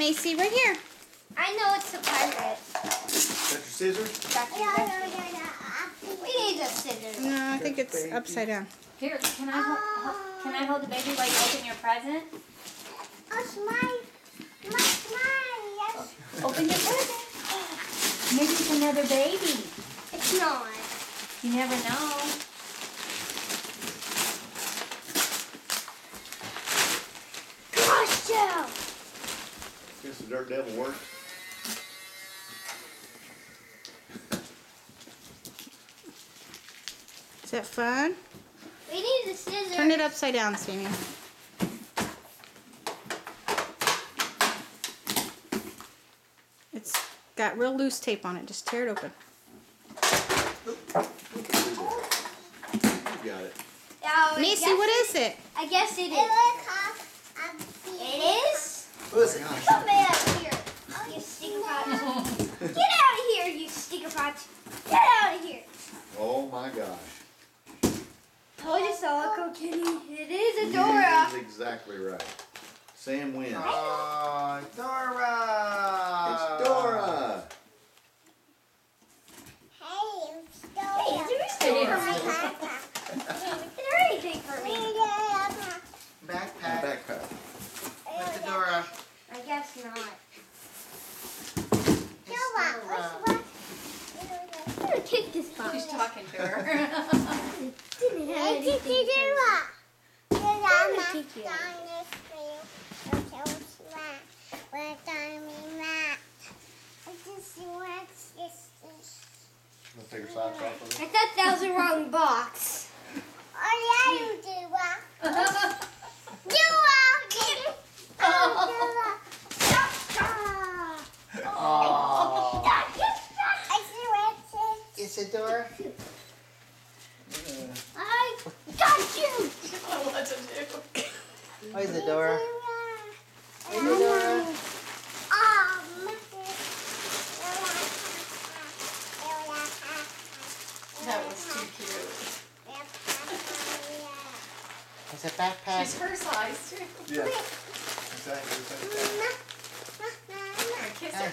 Macy, right here. I know it's a pirate. Is that your scissors? We need the scissors. No, I think it's upside down. Here, can I hold the baby while you open your present? Oh, smile. Smile. Yes. Open your present. Maybe it's another baby. It's not. You never know. Gosh, Joe. Guess the dirt devil works. Is that fun? We need the scissors. Turn it upside down, Sammy. It's got real loose tape on it. Just tear it open. You got it. Oh, Macy, what is it? I guess it is. It is? What is it? Come out here, you sticker pot. Get out of here, you sticker pot. Get out of here. Oh my gosh. Told you so, Uncle Kenny. It is a You Dora. is exactly right. Sam wins. Oh, Dora! It's Dora. Hey, is there anything for me? Is there anything for me? Backpack. Backpack. Where's the Dora? I guess not. It's Dora. I'm gonna kick this box. She's talking to her. Didn't have anything for me. I'm gonna kick you. Wanna take her socks off of I thought that was the wrong box. Oh. Is it Dora? I got you! What to do? Where's the Dora? Where's the Dora? That was too cute. It's a backpack. She's her size too. Yeah. Exactly. Kiss her.